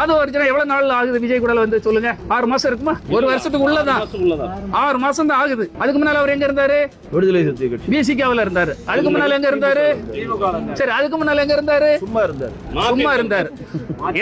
ஆதவ அர்ஜுனா எவ்வளவு நாள் ஆகுது விஜய் கூட வந்து சொல்லுங்க? 6 மாசம் இருக்குமா? ஒரு வருஷத்துக்கு உள்ளதான். 6 மாசம் தான் ஆகுது. அதுக்கு முன்னால அவர் எங்க இருந்தாரு? விடுதலை சிறுத்தை கட்சி பிசிகாவில் இருந்தாரு. அதுக்கு முன்னால எங்க இருந்தாரு? சரி, அதுக்கு முன்னால எங்க இருந்தாரு? சும்மா இருந்தாரு.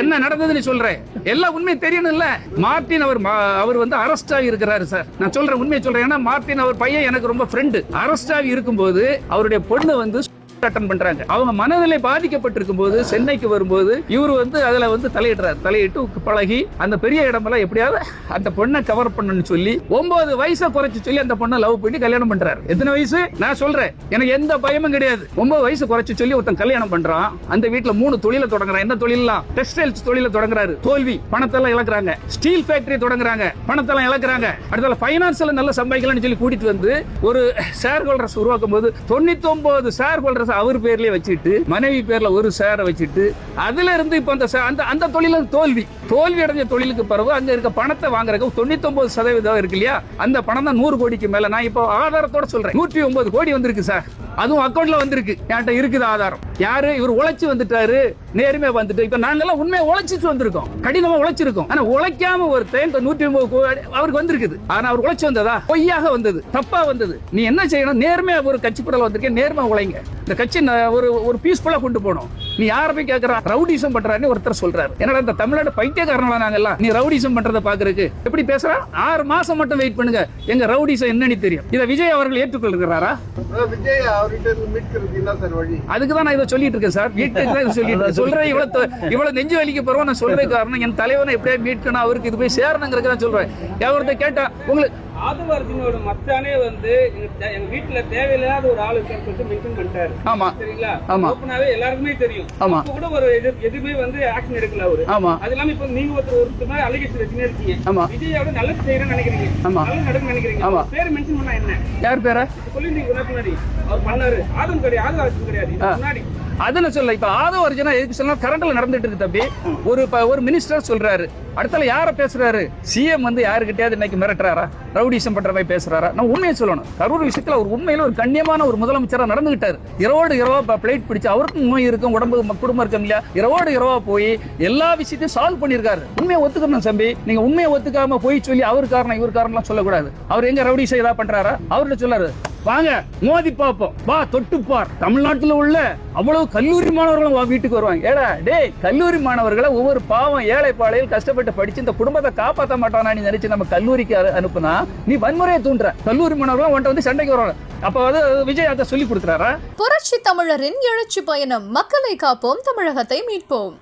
என்ன நடந்ததுன்னு சொல்றேன். எல்லா உண்மை தெரியணும்ல. மார்டின் அவர் வந்து அரெஸ்ட் ஆகி இருக்கிறாரு சார். நான் சொல்றேன், உண்மையை சொல்றேன். ஏன்னா மார்டின் அவர் பையன் எனக்கு ரொம்ப ஃப்ரெண்டு. அரெஸ்ட் ஆகி இருக்கும்போது அவருடைய பொண்ணு வந்து அட்டன் பண்றாங்க. அவங்க மனநிலை பாதிக்கப்பட்டிருக்கும் போது சென்னைக்கு வரும்போது இவர் வந்து அதுல வந்து தலையிட்டு பழகி அந்த பெரிய இடமெல்லாம் எப்படியாவது அந்த பொண்ணை கவர் பண்ணணும்னு சொல்லி 9 வயசை குறைச்சு சொல்லி அந்த பொண்ணை லவ் பண்ணி கல்யாணம் பண்றாரு. எத்தனை வயசு? நான் சொல்றேன், எனக்கு எந்த பயமும் கிடையாது. 9 வயசு குறைச்சு சொல்லி ஒருத்தன் கல்யாணம் பண்றான். அந்த வீட்டுல 3 தொழில தொடங்குறான். என்ன தொழிலாம்? டெக்ஸ்டைல்ஸ் தொழில தொடங்குறாரு. தோல்வி, பணத்தெல்லாம் இழக்கிறாங்க. ஸ்டீல் ஃபேக்டரி தொடங்குறாங்க, பணத்தெல்லாம் இழக்கிறாங்க. அடுத்த பைனான்ஸ்ல நல்ல சம்பாதிக்கலாம்னு சொல்லி கூட்டிட்டு வந்து ஒரு ஷேர் ஹோல்டர்ஸ் உருவாக்கும் போது 99 ஷேர் ஹோல்டர்ஸ் அவர் பேர்லயே வச்சுட்டு மனைவி பேர்ல ஒரு ஷேரை வச்சுட்டு அதுல இருந்து இப்ப அந்த தொழில தோல்வி அடைஞ்ச தொழிலுக்கு பிறகு அங்க இருக்க பணத்தை வாங்குறதுக்கு 99% இருக்கு இல்லையா? அந்த பணம் தான் 100 கோடிக்கு மேல. நான் இப்போ ஆதாரத்தோட சொல்றேன், 109 கோடி வந்திருக்கு சார். அதுவும் அக்கௌண்ட்ல வந்திருக்கு. என்கிட்ட இருக்குது ஆதாரம். யாரு? இவர் உழைச்சு வந்துட்டாரு, நேர்மையா வந்துட்டு. இப்ப நாங்கெல்லாம் உண்மையா உழைச்சிட்டு வந்திருக்கோம், கடினமா உழைச்சிருக்கோம். ஆனா உழைக்காம ஒரு 109 கோடி அவருக்கு வந்திருக்குது. ஆனா அவர் உழைச்சு வந்ததா? பொய்யாக வந்தது, தப்பா வந்தது. நீ என்ன செய்யணும்? நேர்மையா ஒரு கட்சி படல வந்திருக்கேன், நேர்மையா உழைங்க. இந்த கட்சி ஒரு பீஸ்ஃபுல்லா கொண்டு போகணும். நீ யார போய் கேட்கற? ரவுடிசம் பண்றான்னு ஒருத்தர் சொல்றாரு. என்னடா இந்த தமிழ்நாடு பைத்தியக்காரங்களா நாங்கெல்லாம்? நீ ரவுடிசம் பண்றத பாக்குறதுக்கு எப்படி பேசுற? 6 மாசம் மட்டும் வெயிட் பண்ணுங்க, எங்க ரவுடிசம் என்னன்னு தெரியும். இதை விஜய் அவர்கள் ஏற்றுக்கொள்கிறாரா? விஜய் அதுக்குதான் நான் இதை சொல்லிட்டு இருக்கேன் சார். வீட்டுக்கு சொல்லிட்டு சொல்றேன். இவ்வளவு நெஞ்சு வலிக்க போறோம் நான் சொல்றேன். காரணம் என் தலைவனை எப்படியா மீட்கணும், அவருக்கு இது போய் சேரணுங்கிறத சொல்றேன். எவர்கிட்ட கேட்டா உங்களுக்கு ஆதவ அர்ஜுனோட மச்சானே வந்து எங்க வீட்டுல தேவையில்லாத ஒரு ஆளு சொல்லிட்டு மென்ஷன் பண்ணிட்டாரு. ஆமா, சரிங்களா? ஆமா, ஓப்பனாவே எல்லாருக்குமே தெரியும். ஆமா, கூட ஒரு எதுவுமே வந்து ஆக்ஷன் எடுக்கல அவரு. ஆமா, அது இல்லாம இப்ப நீங்க ஒருத்தர் மாதிரி அலிகேஷன் வச்சுனே இருக்கீங்க. ஆமா, விஜயோட நல்லது செய்யறேன்னு நினைக்கிறீங்க. ஆமா, நல்லது நடக்குன்னு நினைக்கிறீங்க. ஆமா, பேர் மென்ஷன் பண்ணா என்ன? யார் பேரை சொல்லிருந்தீங்க முன்னாடி? அவர் பண்ணாரு. ஆதவ அர்ஜுன் கிடையாது முன்னாடி. அதுன்னு சொல்ல. இப்ப ஆதவ அர்ஜுனா எதுக்கு சொன்னா கரண்ட்ல நடந்துட்டு இருக்கு தம்பி. ஒரு மினிஸ்டர் சொல்றாரு, அடுத்தால யார பேசுறாரு? சிஎம் வந்து யாருக்கிட்டயாவது இன்னைக்கு மிரட்டுறாரா? ரவுடிசம் பண்ற மாதிரி பேசுறாரா? நான் உண்மையை சொல்லணும். கரூர் விஷயத்துல ஒரு உண்மையில ஒரு கண்ணியமான ஒரு முதலமைச்சரா நடந்துகிட்டாரு. இரவா பிளேட் பிடிச்சு, அவருக்கும் நோய் இருக்கும், உடம்பு குடும்பம் இருக்கும் இல்லையா? இரவா போய் எல்லா விஷயத்தையும் சால்வ் பண்ணிருக்காரு. உண்மையை ஒத்துக்கணும் தம்பி. நீங்க உண்மையை ஒத்துக்காம போய் சொல்லி அவர் காரணம் இவர் காரணம் சொல்லக்கூடாது. அவர் எங்க ரவுடிசம் ஏதாவது பண்றாரா? அவர்கிட்ட சொல்லாரு, வாங்க மோதி பார்ப்போம், வா தொட்டுப்பார். தமிழ்நாட்டில் உள்ள அவ்வளவு கல்லூரி மாணவர்களும் வீட்டுக்கு வருவாங்க. ஏடா டேய், கல்லூரி மாணவர்களை ஒவ்வொரு பாவம் ஏழை பாளையில் கஷ்டப்பட்டு படிச்சு இந்த குடும்பத்தை காப்பாற்ற மாட்டானா நீ நினைச்சு நம்ம கல்லூரிக்கு அனுப்புனா நீ வன்முறையை தூண்டுற. கல்லூரி மாணவர்களும் உன்ட்ட வந்து சண்டைக்கு வருவாங்க. அப்ப வந்து விஜய் அதை சொல்லி கொடுக்குறாரா? புரட்சி தமிழரின் எழுச்சி பயணம். மக்களை காப்போம், தமிழகத்தை மீட்போம்.